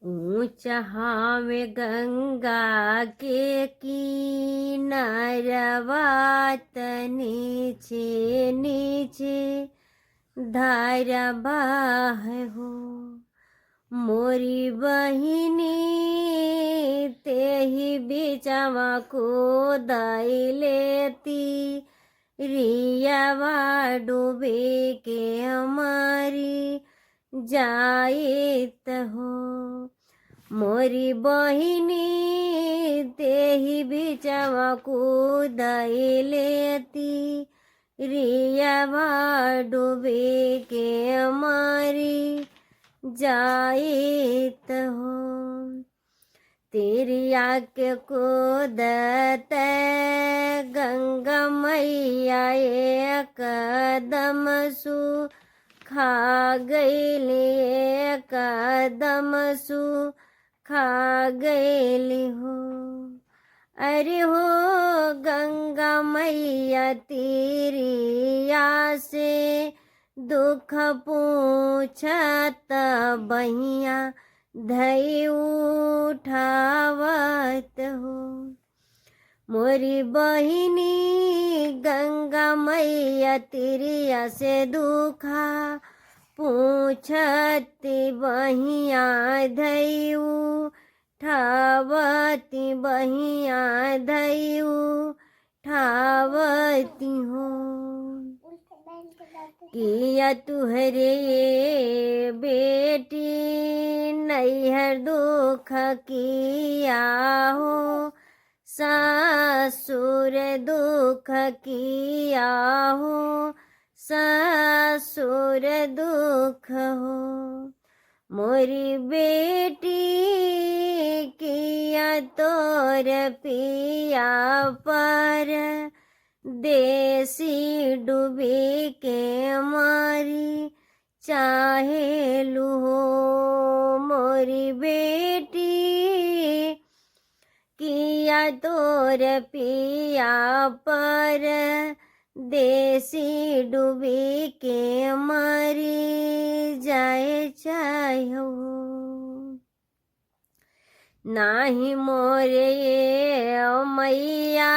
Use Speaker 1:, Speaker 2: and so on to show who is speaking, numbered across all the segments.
Speaker 1: ऊंचा में गंगा के किनारवा नीचे नीचे धारा बाह हो। मोरी बहिनी तेही बीचवा को दाई लेती रियावा डूबे के हमारी जाइत हो। मोरी बहिनी तेही बीचवा को दाई लेती रियावा डूबे के हमारी जाइत हो। तिरिया के कूदत गंगा मैया एकदम सु खा गईली एकदम सु खा गईली हो। अरे हो गंगा मैया तिरिया से दुख पूछत बहिया धई उठावत हो। मोरी बहिनी गंगा मैया तिरिया से दुखा पूछती बहिया धई उठावती बहिया धई उठावती हो। किया तुहरे बेटी नैहर दुख किया हो। ससुर दुख किया हो ससुर दुख हो। मोरी बेटी किया तोर पिया पर देसी डूबी के मारी चाहे लूहो। मोरी बेटी किया तोर पिया पर देसी डूबी के मारी जाए चाहो। नाही मोरे मैया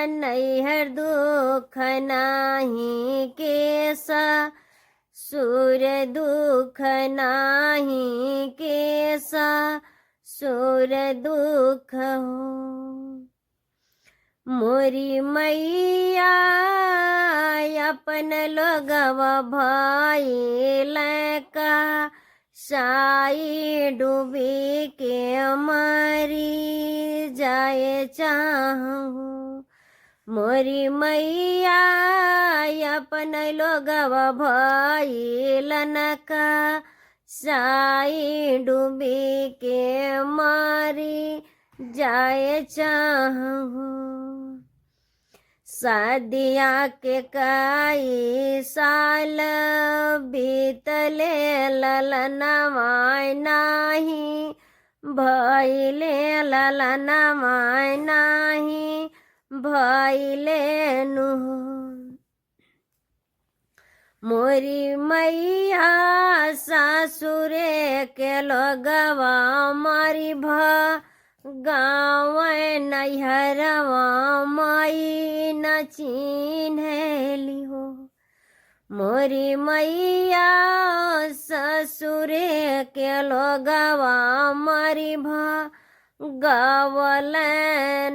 Speaker 1: नैहर दुख नाही केसा सुर दुख नाही केसा सुर दुख हो। मोरी मैया अपन लोगवा भाई लका साई डूबी के मारी जाए चाहूँ। मोरी मैया अपन लोगवा भाई लनका साई डूबी के मारी जाए चाहूँ। शादिया के कई साल बीतले ललनवाय नाही भइले ललनवाय नाही भइले नुह। मोरी मैया सासुरे के लोगवा मारी गाँव नैहरवा माई न चिन्हली हो। मोरी मैया ससुरे के लोगवा मारी गावल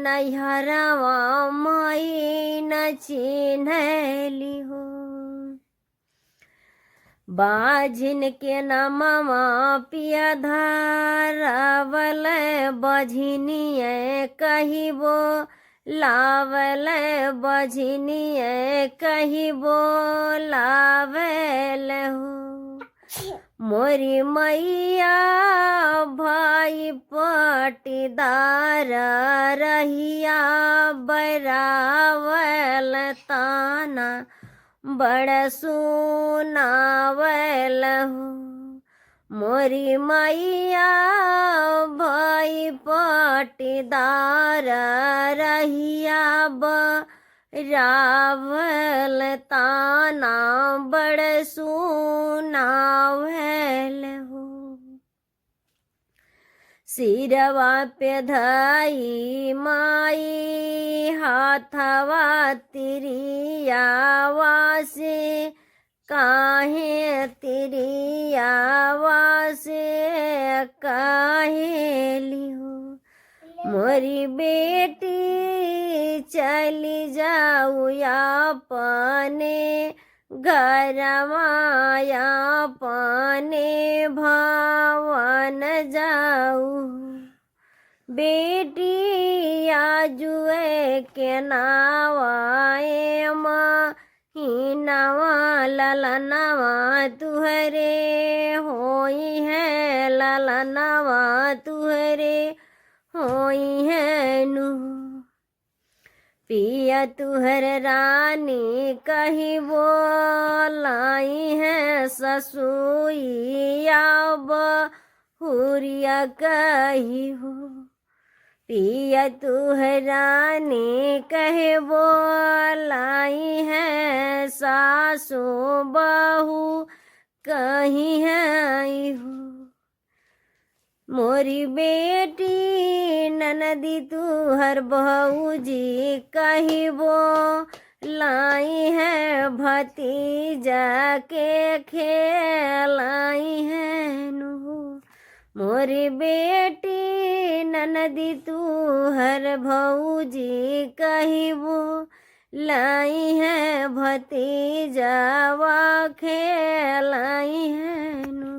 Speaker 1: नैहरवा माई न चिन्हली हो। बाझिन के नमवा पिया धारावल बझिनिए कहिबो लावल बझिनिए कहिबो लावल हो। मोरी मैया भाई पटीदार रहिया बरावल ताना बड़ सुनावल हो। मोरी मैया भाई पटीदार रहिया बरावल ताना बड़ सुनावल हो। सिरवा पे धाई माई हाथवा तिरियावा से काहे तिरियावा से काहे लिहो मोरी बेटी चली जाऊ अपने घरवा अपने भवन जाऊ बेटी आजुए के नावाए महीनावा ललनवा तुहरे होई है ललनवा तुहरे होई है नु पिया तुहर रानी कही बोलाई है ससुइया बहुरिया कही हो पिया तुहर रानी कहे बोलाई है सासु बहू कही है हो मोरी बेटी ननदी तुहर भौजी कहिबो लाई है भतीजा के खेलाई है नु मोरी बेटी ननदी तुहर भौजी कहिबो लाई है भतीजा वा खेलाई है नु।